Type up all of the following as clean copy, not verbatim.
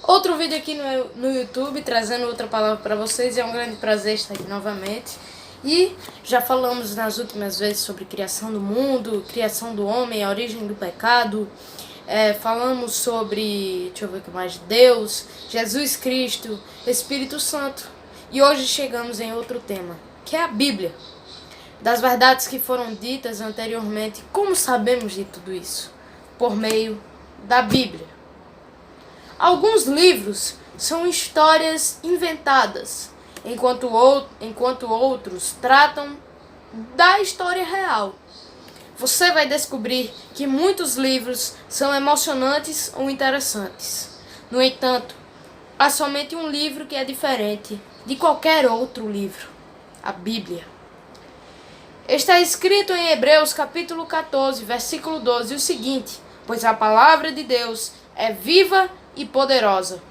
Outro vídeo aqui no YouTube, trazendo outra palavra para vocês. É um grande prazer estar aqui novamente. E já falamos nas últimas vezes sobre criação do mundo, criação do homem, a origem do pecado. Falamos sobre, deixa eu ver o que mais, Deus, Jesus Cristo, Espírito Santo. E hoje chegamos em outro tema, que é a Bíblia. Das verdades que foram ditas anteriormente, como sabemos de tudo isso? Por meio da Bíblia. Alguns livros são histórias inventadas, enquanto outros tratam da história real. Você vai descobrir que muitos livros são emocionantes ou interessantes. No entanto, há somente um livro que é diferente de qualquer outro livro: a Bíblia. Está escrito em Hebreus capítulo 14, versículo 12, o seguinte: pois a palavra de Deus é viva e poderosa,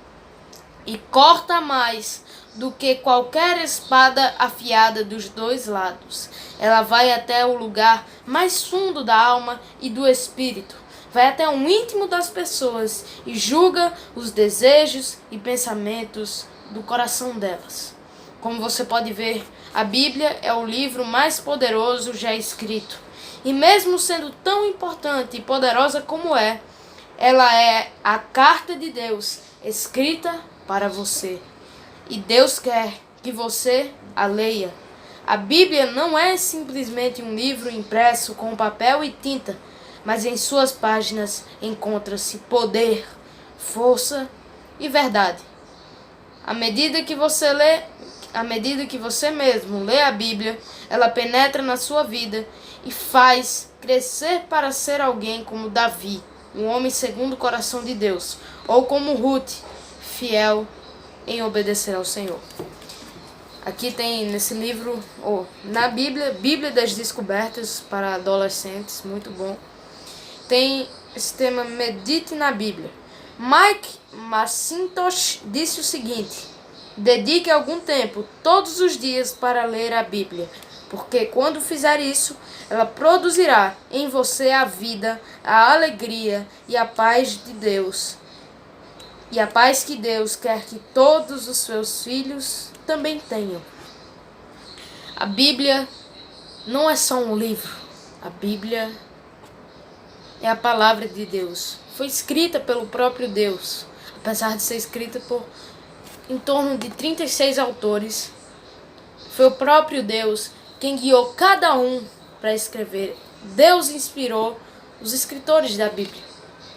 e corta mais do que qualquer espada afiada dos dois lados. Ela vai até o lugar mais fundo da alma e do espírito, vai até o íntimo das pessoas e julga os desejos e pensamentos do coração delas. Como você pode ver, a Bíblia é o livro mais poderoso já escrito. E mesmo sendo tão importante e poderosa como ela é a carta de Deus escrita para você. E Deus quer que você a leia. A Bíblia não é simplesmente um livro impresso com papel e tinta, mas em suas páginas encontra-se poder, força e verdade. À medida que você mesmo lê a Bíblia, ela penetra na sua vida e faz crescer para ser alguém como Davi, um homem segundo o coração de Deus, ou como Ruth, fiel em obedecer ao Senhor. Aqui tem nesse livro, na Bíblia, Bíblia das Descobertas para adolescentes, muito bom. Tem esse tema, medite na Bíblia. Mike McIntosh disse o seguinte: dedique algum tempo, todos os dias, para ler a Bíblia, porque quando fizer isso, ela produzirá em você a vida, a alegria e a paz de Deus. E a paz que Deus quer que todos os seus filhos também tenham. A Bíblia não é só um livro. A Bíblia é a palavra de Deus. Foi escrita pelo próprio Deus. Apesar de ser escrita por em torno de 36 autores, foi o próprio Deus quem guiou cada um para escrever. Deus inspirou os escritores da Bíblia.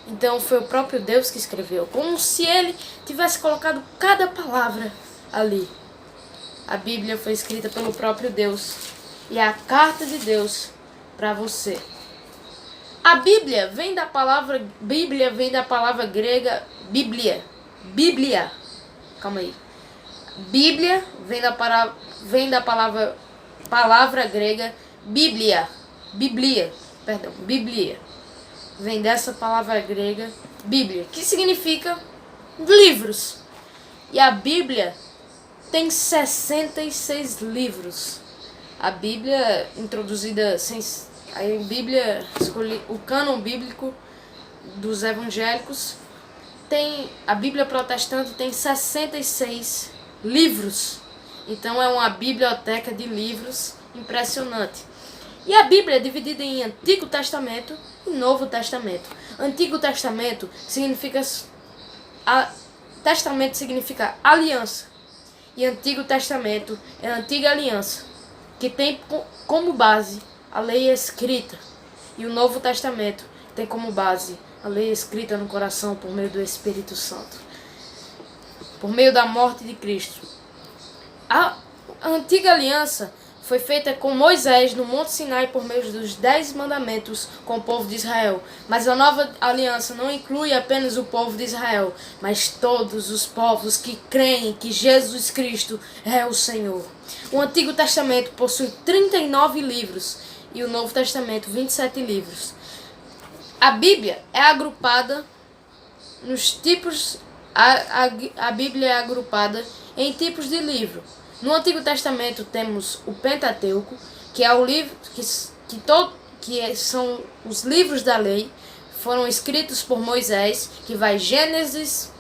Então foi o próprio Deus que escreveu, como se ele tivesse colocado cada palavra ali. A Bíblia foi escrita pelo próprio Deus e é a carta de Deus para você. A Bíblia vem da palavra grega Bíblia. Calma aí. Bíblia vem da palavra grega Biblia. Biblia. Vem dessa palavra grega Bíblia, que significa livros. E a Bíblia tem 66 livros. A Bíblia introduzida o cânon bíblico dos evangélicos, a Bíblia protestante tem 66 livros. Então é uma biblioteca de livros impressionante. E a Bíblia é dividida em Antigo Testamento e Novo Testamento. Antigo Testamento significa aliança. E Antigo Testamento é a antiga aliança, que tem como base a lei escrita. E o Novo Testamento tem como base a lei escrita no coração por meio do Espírito Santo, por meio da morte de Cristo. A antiga aliança foi feita com Moisés no Monte Sinai por meio dos 10 mandamentos com o povo de Israel. Mas a nova aliança não inclui apenas o povo de Israel, mas todos os povos que creem que Jesus Cristo é o Senhor. O Antigo Testamento possui 39 livros e o Novo Testamento 27 livros. A Bíblia é agrupada nos tipos. A Bíblia é agrupada em tipos de livro. No Antigo Testamento temos o Pentateuco, que é o livro que são os livros da lei, foram escritos por Moisés, que vai Gênesis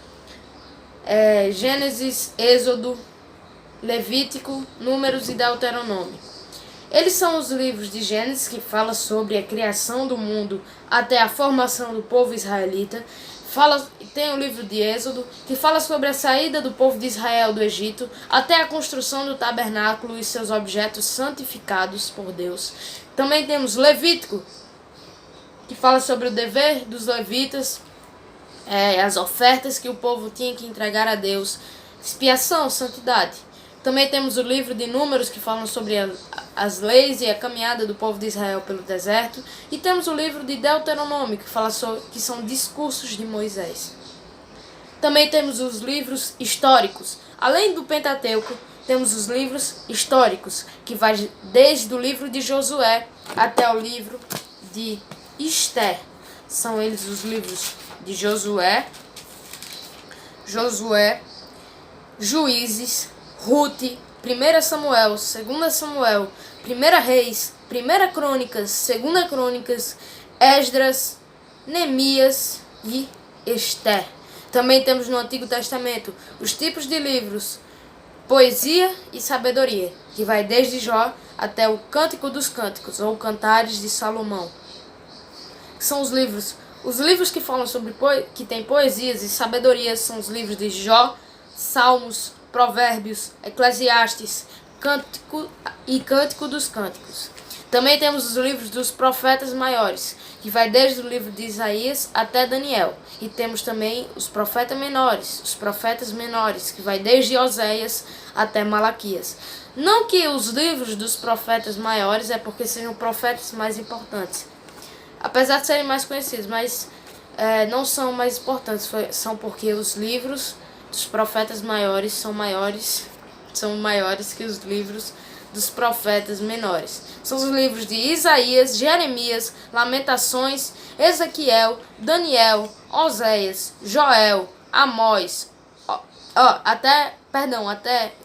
Gênesis, Êxodo, Levítico, Números e Deuteronômio. Eles são os livros de Gênesis, que fala sobre a criação do mundo até a formação do povo israelita. Tem o livro de Êxodo, que fala sobre a saída do povo de Israel do Egito até a construção do tabernáculo e seus objetos santificados por Deus. Também temos Levítico, que fala sobre o dever dos levitas, as ofertas que o povo tinha que entregar a Deus, expiação, santidade. Também temos o livro de Números, que falam sobre as leis e a caminhada do povo de Israel pelo deserto. E temos o livro de Deuteronômio, que são discursos de Moisés. Também temos os livros históricos. Além do Pentateuco, temos os livros históricos, que vai desde o livro de Josué até o livro de Ester. São eles os livros de Josué, Juízes, Ruth, 1 Samuel, 2 Samuel, 1 Reis, 1 Crônicas, 2 Crônicas, Esdras, Neemias e Ester. Também temos no Antigo Testamento os tipos de livros, poesia e sabedoria, que vai desde Jó até o Cântico dos Cânticos, ou Cantares de Salomão. São os livros que falam sobre que tem poesias e sabedoria são os livros de Jó, Salmos, Provérbios, Eclesiastes, Cântico dos Cânticos. Também temos os livros dos profetas maiores, que vai desde o livro de Isaías até Daniel. E temos também os profetas menores, que vai desde Oséias até Malaquias. Não que os livros dos profetas maiores é porque sejam profetas mais importantes, apesar de serem mais conhecidos, mas não são mais importantes, são porque os livros dos profetas maiores são maiores que os livros dos profetas menores. São os livros de Isaías, Jeremias, Lamentações, Ezequiel, Daniel, Oséias, Joel, Amós, até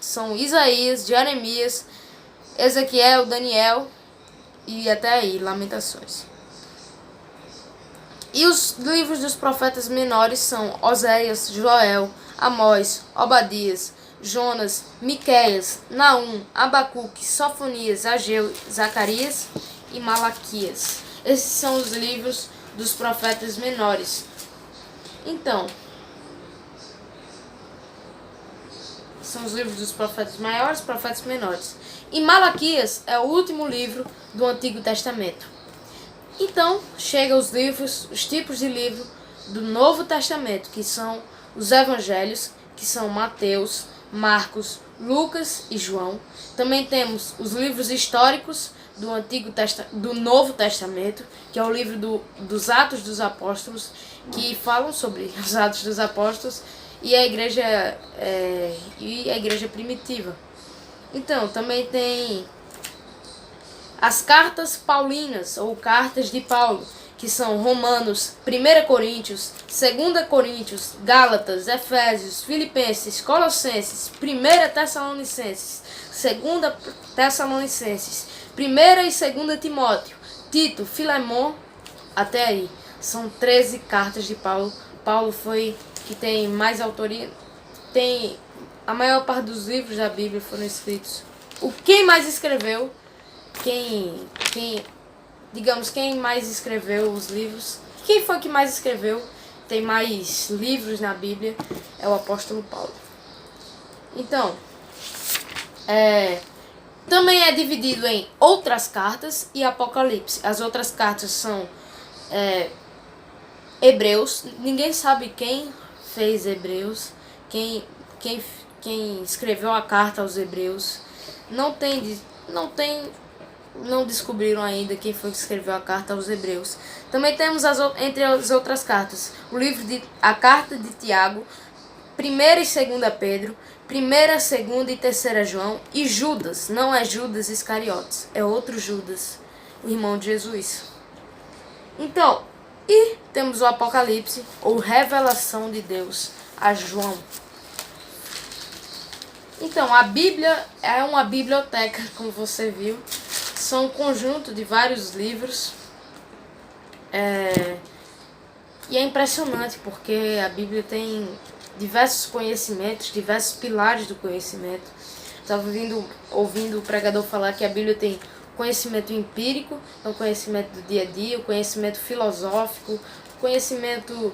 são Isaías, Jeremias, Ezequiel, Daniel e até aí, Lamentações. E os livros dos profetas menores são Oséias, Joel, Amós, Obadias, Jonas, Miqueias, Naum, Abacuque, Sofonias, Ageu, Zacarias e Malaquias. Esses são os livros dos profetas menores. Então, são os livros dos profetas maiores, profetas menores. E Malaquias é o último livro do Antigo Testamento. Então, chegam os tipos de livro do Novo Testamento, que são os Evangelhos, que são Mateus, Marcos, Lucas e João. Também temos os livros históricos do Novo Testamento, que é o livro dos Atos dos Apóstolos, que falam sobre os Atos dos Apóstolos e a igreja primitiva. Então, também tem as cartas paulinas, ou cartas de Paulo, que são Romanos, 1 Coríntios, 2 Coríntios, Gálatas, Efésios, Filipenses, Colossenses, 1 Tessalonicenses, 2 Tessalonicenses, 1 e 2 Timóteo, Tito, Filemon, até aí. São 13 cartas de Paulo. Paulo foi que tem mais autoria. A maior parte dos livros da Bíblia foram escritos. Quem mais escreveu? Quem mais escreveu os livros? Quem foi que mais escreveu? Tem mais livros na Bíblia? É o apóstolo Paulo. Então, também é dividido em outras cartas e Apocalipse. As outras cartas são Hebreus. Ninguém sabe quem fez Hebreus, quem escreveu a carta aos Hebreus. Não descobriram ainda quem foi que escreveu a carta aos Hebreus. Também temos entre as outras cartas a carta de Tiago, 1 e 2 Pedro, 1, 2 e 3 João e Judas. Não é Judas Iscariotes, é outro Judas, o irmão de Jesus. Então, e temos o Apocalipse, ou revelação de Deus a João. Então, a Bíblia é uma biblioteca, como você viu. São um conjunto de vários livros. E é impressionante porque a Bíblia tem diversos conhecimentos, diversos pilares do conhecimento. Estava ouvindo o pregador falar que a Bíblia tem conhecimento empírico, o conhecimento do dia a dia, o conhecimento filosófico, o conhecimento...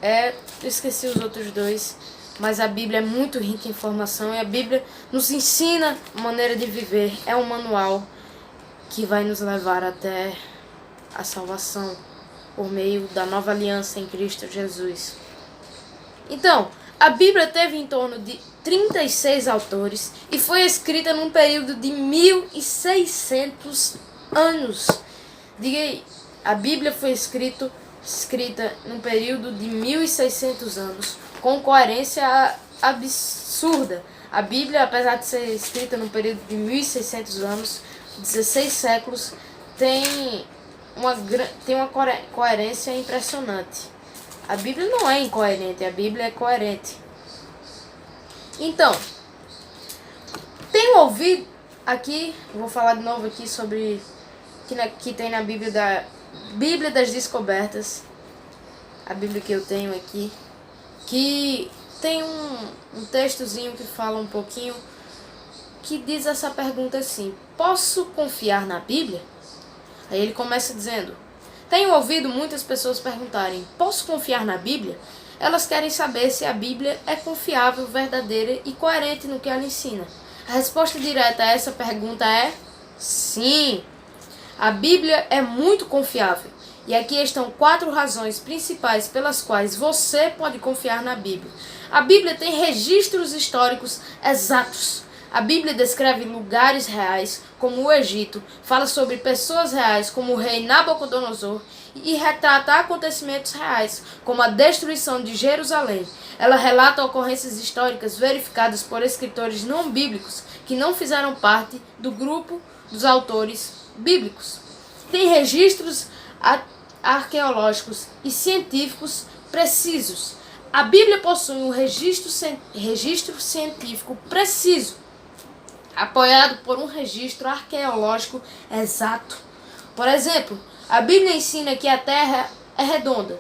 eu esqueci os outros dois, mas a Bíblia é muito rica em informação e a Bíblia nos ensina a maneira de viver. É um manual que vai nos levar até a salvação por meio da nova aliança em Cristo Jesus. Então, a Bíblia teve em torno de 36 autores e foi escrita num período de 1600 anos. Diga aí, a Bíblia foi escrita num período de 1600 anos, com coerência absurda. A Bíblia, apesar de ser escrita num período de 1600 anos, 16 séculos, tem uma coerência impressionante. A Bíblia não é incoerente, a Bíblia é coerente. Então, tenho ouvido aqui, vou falar de novo aqui sobre que tem na Bíblia das Descobertas, a Bíblia que eu tenho aqui, que tem um textozinho que fala um pouquinho, que diz essa pergunta assim: posso confiar na Bíblia? Aí ele começa dizendo: tenho ouvido muitas pessoas perguntarem, posso confiar na Bíblia? Elas querem saber se a Bíblia é confiável, verdadeira e coerente no que ela ensina. A resposta direta a essa pergunta é sim. A Bíblia é muito confiável. E aqui estão 4 razões principais pelas quais você pode confiar na Bíblia. A Bíblia tem registros históricos exatos. A Bíblia descreve lugares reais, como o Egito, fala sobre pessoas reais, como o rei Nabucodonosor, e retrata acontecimentos reais, como a destruição de Jerusalém. Ela relata ocorrências históricas verificadas por escritores não bíblicos, que não fizeram parte do grupo dos autores bíblicos. Tem registros arqueológicos e científicos precisos. A Bíblia possui um registro científico preciso, apoiado por um registro arqueológico exato. Por exemplo, a Bíblia ensina que a Terra é redonda.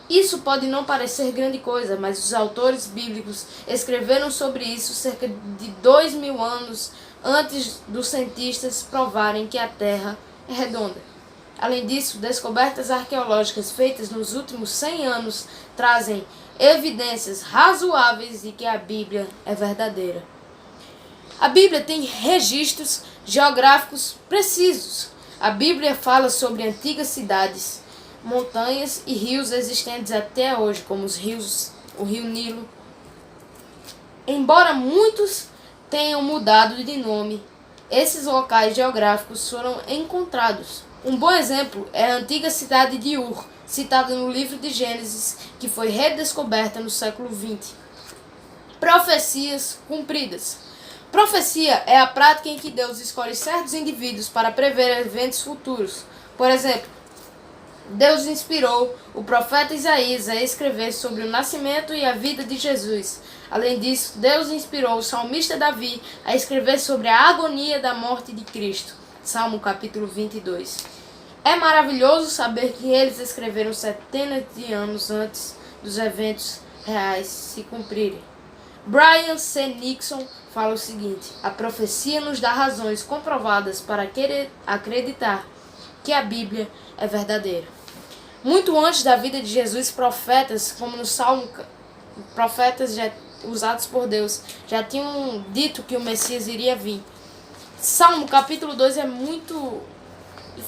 Isso pode não parecer grande coisa, mas os autores bíblicos escreveram sobre isso cerca de 2000 anos antes dos cientistas provarem que a Terra é redonda. Além disso, descobertas arqueológicas feitas nos últimos 100 anos trazem evidências razoáveis de que a Bíblia é verdadeira. A Bíblia tem registros geográficos precisos. A Bíblia fala sobre antigas cidades, montanhas e rios existentes até hoje, como o rio Nilo. Embora muitos tenham mudado de nome, esses locais geográficos foram encontrados. Um bom exemplo é a antiga cidade de Ur, citada no livro de Gênesis, que foi redescoberta no século XX. Profecias cumpridas. Profecia é a prática em que Deus escolhe certos indivíduos para prever eventos futuros. Por exemplo, Deus inspirou o profeta Isaías a escrever sobre o nascimento e a vida de Jesus. Além disso, Deus inspirou o salmista Davi a escrever sobre a agonia da morte de Cristo. Salmo capítulo 22. É maravilhoso saber que eles escreveram centenas de anos antes dos eventos reais se cumprirem. Brian C. Nixon fala o seguinte: a profecia nos dá razões comprovadas para acreditar que a Bíblia é verdadeira. Muito antes da vida de Jesus, profetas, como no Salmo, profetas usados por Deus, já tinham dito que o Messias iria vir. Salmo capítulo 2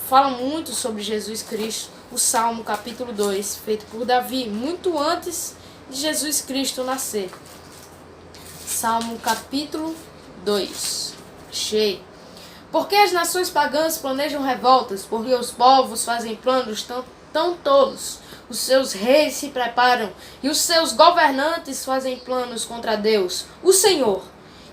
fala muito sobre Jesus Cristo. O Salmo capítulo 2, feito por Davi, muito antes de Jesus Cristo nascer. Salmo capítulo 2. Cheio. Porque as nações pagãs planejam revoltas, porque os povos fazem planos tão tolos. Os seus reis se preparam e os seus governantes fazem planos contra Deus, o Senhor,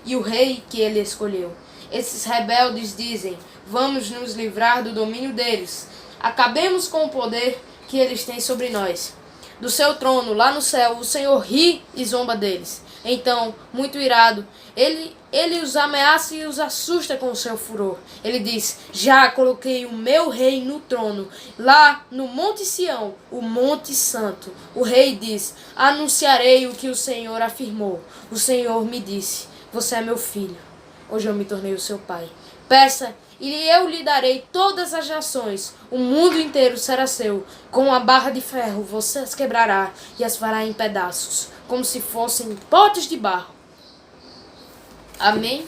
e o rei que ele escolheu. Esses rebeldes dizem: vamos nos livrar do domínio deles. Acabemos com o poder que eles têm sobre nós. Do seu trono, lá no céu, o Senhor ri e zomba deles. Então, muito irado, ele os ameaça e os assusta com o seu furor. Ele diz: já coloquei o meu rei no trono, lá no Monte Sião, o Monte Santo. O rei diz: anunciarei o que o Senhor afirmou. O Senhor me disse: você é meu filho. Hoje eu me tornei o seu pai. Peça e eu lhe darei todas as nações. O mundo inteiro será seu. Com a barra de ferro você as quebrará e as fará em pedaços, como se fossem potes de barro. Amém?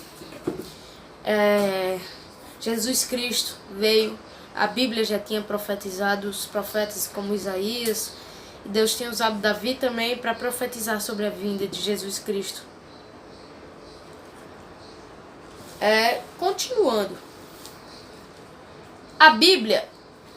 Jesus Cristo veio. A Bíblia já tinha profetizado, os profetas como Isaías. E Deus tinha usado Davi também para profetizar sobre a vinda de Jesus Cristo. Continuando. A Bíblia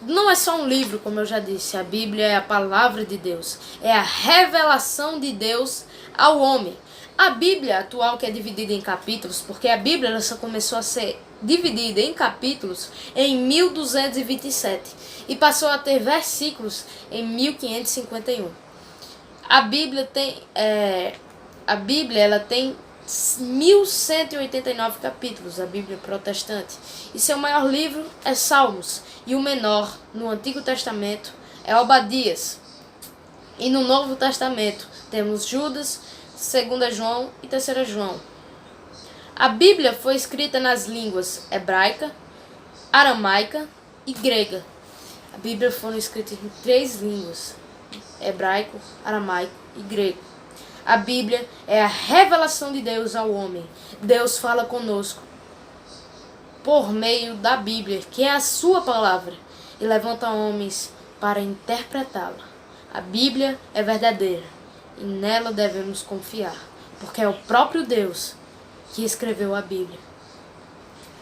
não é só um livro, como eu já disse. A Bíblia é a palavra de Deus. É a revelação de Deus ao homem. A Bíblia atual, que é dividida em capítulos, porque a Bíblia ela só começou a ser dividida em capítulos em 1227 e passou a ter versículos em 1551. A Bíblia ela tem 1189 capítulos, a Bíblia protestante. E seu maior livro é Salmos, e o menor no Antigo Testamento é Obadias. E no Novo Testamento temos Judas, 2 João e 3 João. A Bíblia foi escrita nas línguas hebraica, aramaica e grega. A Bíblia foi escrita em 3 línguas: hebraico, aramaico e grego. A Bíblia é a revelação de Deus ao homem. Deus fala conosco por meio da Bíblia, que é a sua palavra, e levanta homens para interpretá-la. A Bíblia é verdadeira e nela devemos confiar, porque é o próprio Deus que escreveu a Bíblia.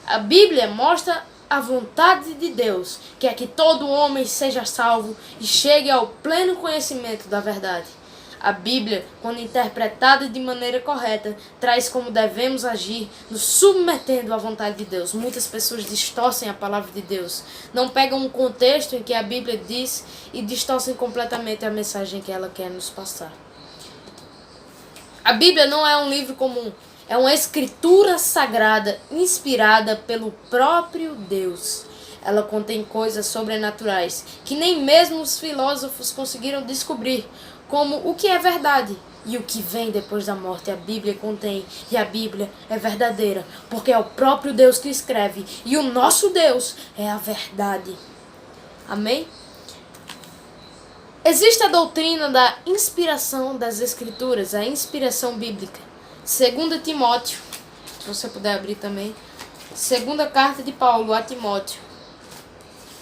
A Bíblia mostra a vontade de Deus, que é que todo homem seja salvo e chegue ao pleno conhecimento da verdade. A Bíblia, quando interpretada de maneira correta, traz como devemos agir, nos submetendo à vontade de Deus. Muitas pessoas distorcem a palavra de Deus, não pegam um contexto em que a Bíblia diz e distorcem completamente a mensagem que ela quer nos passar. A Bíblia não é um livro comum, é uma escritura sagrada inspirada pelo próprio Deus. Ela contém coisas sobrenaturais que nem mesmo os filósofos conseguiram descobrir, como o que é verdade e o que vem depois da morte. A Bíblia contém, e a Bíblia é verdadeira, porque é o próprio Deus que escreve, e o nosso Deus é a verdade. Amém? Existe a doutrina da inspiração das Escrituras, a inspiração bíblica. 2 Timóteo, se você puder abrir também, 2ª carta de Paulo a Timóteo,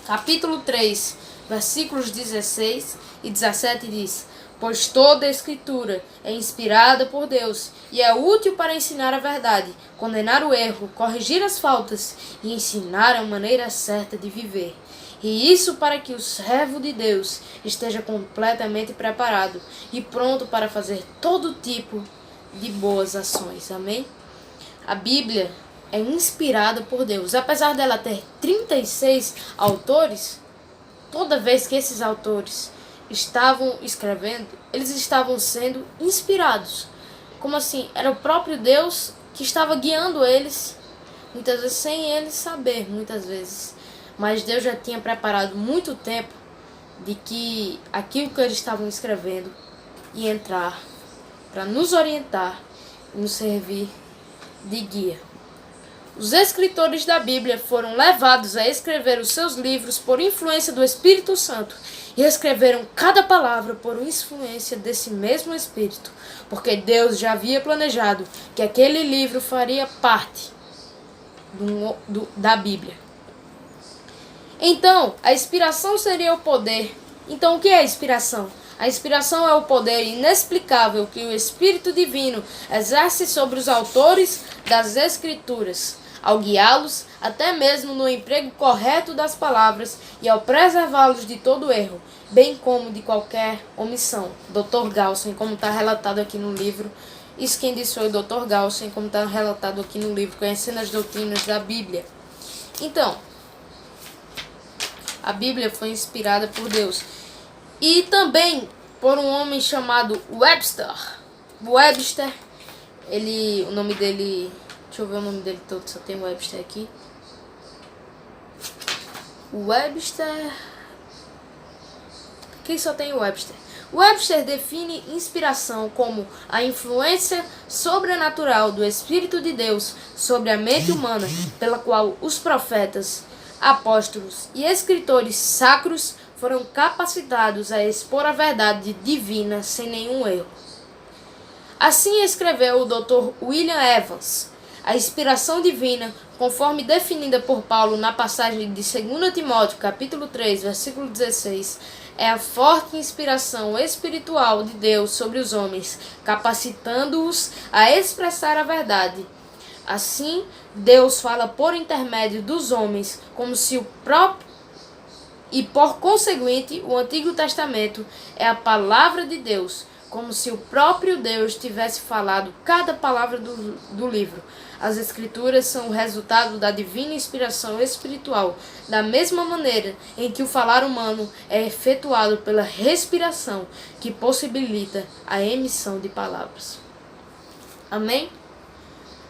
capítulo 3, versículos 16 e 17 diz: pois toda a Escritura é inspirada por Deus e é útil para ensinar a verdade, condenar o erro, corrigir as faltas e ensinar a maneira certa de viver. E isso para que o servo de Deus esteja completamente preparado e pronto para fazer todo tipo de boas ações. Amém? A Bíblia é inspirada por Deus. Apesar dela ter 36 autores, toda vez que esses autores estavam escrevendo, eles estavam sendo inspirados. Como assim? Era o próprio Deus que estava guiando eles, muitas vezes sem eles saber, muitas vezes. Mas Deus já tinha preparado muito tempo de que aquilo que eles estavam escrevendo ia entrar para nos orientar e nos servir de guia. Os escritores da Bíblia foram levados a escrever os seus livros por influência do Espírito Santo e escreveram cada palavra por influência desse mesmo Espírito, porque Deus já havia planejado que aquele livro faria parte da Bíblia. Então, a inspiração seria o poder. Então, o que é a inspiração? A inspiração é o poder inexplicável que o Espírito Divino exerce sobre os autores das Escrituras, ao guiá-los até mesmo no emprego correto das palavras e ao preservá-los de todo erro, bem como de qualquer omissão. Dr. Galson, como está relatado aqui no livro, isso quem disse foi o Dr. Galson, como está relatado aqui no livro, Conhecendo as Doutrinas da Bíblia. Então, a Bíblia foi inspirada por Deus. E também por um homem chamado Webster. o nome dele, deixa eu ver o nome dele todo, só tem o Webster aqui. O Webster, quem só tem o Webster? Webster define inspiração como a influência sobrenatural do Espírito de Deus sobre a mente humana, pela qual os profetas, apóstolos e escritores sacros foram capacitados a expor a verdade divina sem nenhum erro. Assim escreveu o Dr. William Evans. A inspiração divina, conforme definida por Paulo na passagem de 2 Timóteo, capítulo 3, versículo 16, é a forte inspiração espiritual de Deus sobre os homens, capacitando-os a expressar a verdade. Assim, Deus fala por intermédio dos homens, como se o próprio e por conseguinte, o Antigo Testamento é a palavra de Deus, como se o próprio Deus tivesse falado cada palavra do livro. As Escrituras são o resultado da divina inspiração espiritual, da mesma maneira em que o falar humano é efetuado pela respiração, que possibilita a emissão de palavras. Amém?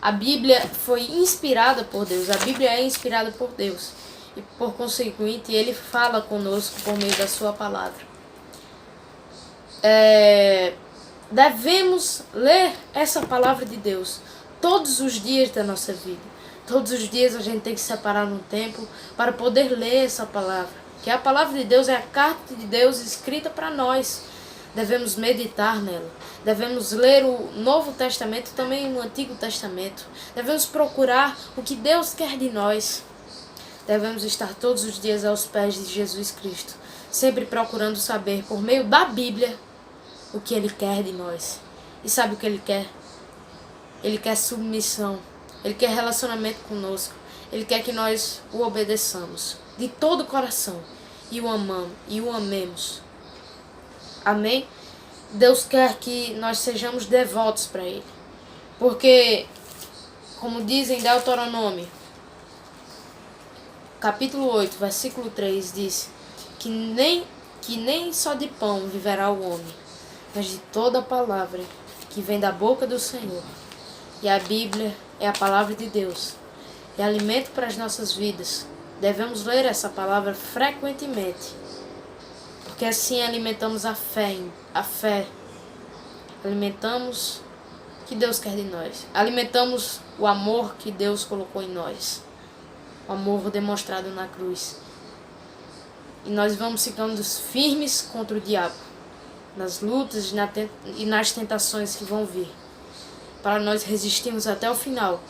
A Bíblia foi inspirada por Deus, a Bíblia é inspirada por Deus, e por conseguinte, Ele fala conosco por meio da sua palavra. Devemos ler essa palavra de Deus todos os dias da nossa vida. Todos os dias a gente tem que separar um tempo para poder ler essa palavra. Que a palavra de Deus é a carta de Deus escrita para nós. Devemos meditar nela. Devemos ler o Novo Testamento e também o Antigo Testamento. Devemos procurar o que Deus quer de nós. Devemos estar todos os dias aos pés de Jesus Cristo, sempre procurando saber por meio da Bíblia o que Ele quer de nós. E sabe o que Ele quer? Ele quer submissão. Ele quer relacionamento conosco. Ele quer que nós o obedeçamos de todo o coração e o amemos. Amém? Deus quer que nós sejamos devotos para Ele. Porque, como dizem em Deuteronômio, capítulo 8, versículo 3, diz que nem só de pão viverá o homem, mas de toda a palavra que vem da boca do Senhor. E a Bíblia é a palavra de Deus, é alimento para as nossas vidas. Devemos ler essa palavra frequentemente, porque assim alimentamos a fé, alimentamos o que Deus quer de nós, alimentamos o amor que Deus colocou em nós, o amor demonstrado na cruz. E nós vamos ficando firmes contra o diabo, nas lutas e nas tentações que vão vir, para nós resistirmos até o final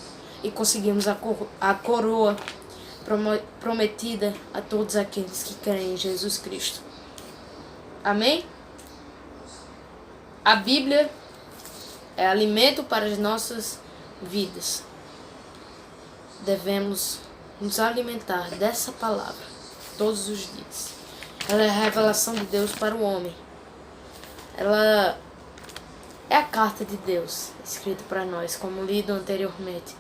e conseguirmos a coroa prometida a todos aqueles que creem em Jesus Cristo. Amém? A Bíblia é alimento para as nossas vidas. Devemos nos alimentar dessa palavra todos os dias. Ela é a revelação de Deus para o homem. Ela é a carta de Deus escrita para nós, como lido anteriormente.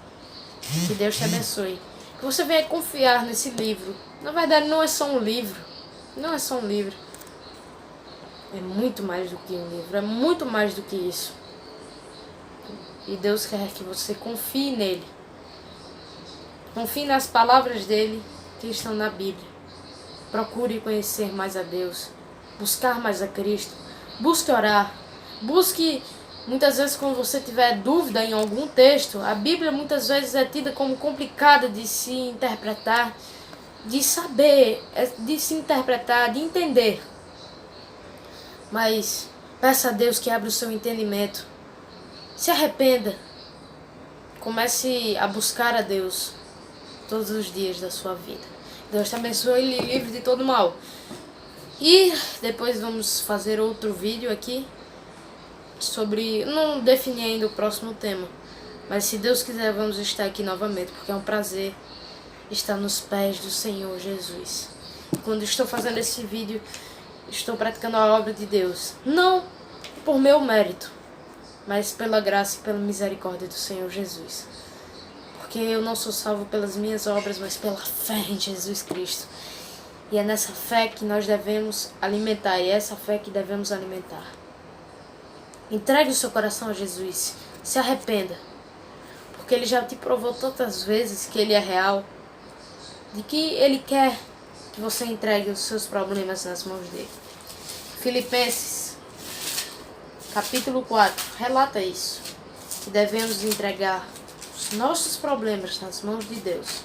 Que Deus te abençoe. Que você venha confiar nesse livro. Na verdade, não é só um livro. Não é só um livro. É muito mais do que um livro. É muito mais do que isso. E Deus quer que você confie nele. Confie nas palavras dele que estão na Bíblia. Procure conhecer mais a Deus. Buscar mais a Cristo. Busque orar. Busque, muitas vezes, quando você tiver dúvida em algum texto, a Bíblia muitas vezes é tida como complicada de se interpretar, de saber, de se interpretar, de entender. Mas peça a Deus que abra o seu entendimento. Se arrependa. Comece a buscar a Deus todos os dias da sua vida. Deus te abençoe e lhe livre de todo mal. E depois vamos fazer outro vídeo aqui sobre... Não defini ainda o próximo tema, mas se Deus quiser vamos estar aqui novamente, porque é um prazer estar nos pés do Senhor Jesus. Quando estou fazendo esse vídeo, estou praticando a obra de Deus. Não por meu mérito, mas pela graça e pela misericórdia do Senhor Jesus. Porque eu não sou salvo pelas minhas obras, mas pela fé em Jesus Cristo. E é nessa fé que nós devemos alimentar, e é essa fé que devemos alimentar. Entregue o seu coração a Jesus. Se arrependa. Porque Ele já te provou tantas vezes que Ele é real. De que Ele quer que você entregue os seus problemas nas mãos dele. Filipenses, capítulo 4, relata isso. Que devemos entregar os nossos problemas nas mãos de Deus.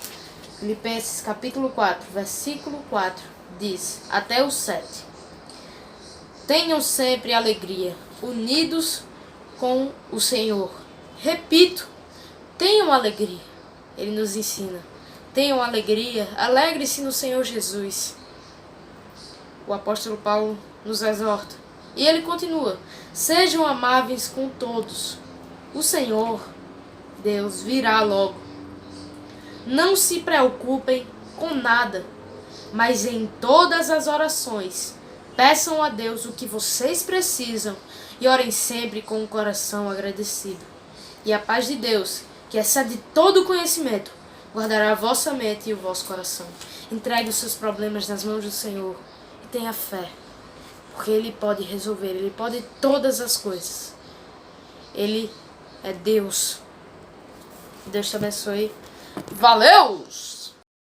Filipenses, capítulo 4, versículo 4, diz, até o 7. Tenham sempre alegria, unidos com o Senhor. Repito, tenham alegria. Ele nos ensina. Tenham alegria, alegre-se no Senhor Jesus. O apóstolo Paulo nos exorta. E ele continua. Sejam amáveis com todos. O Senhor, Deus, virá logo. Não se preocupem com nada, mas em todas as orações, peçam a Deus o que vocês precisam e orem sempre com o coração agradecido. E a paz de Deus, que excede todo o conhecimento, guardará a vossa mente e o vosso coração. Entregue os seus problemas nas mãos do Senhor e tenha fé, porque Ele pode resolver, Ele pode todas as coisas. Ele é Deus. Deus te abençoe. Valeu!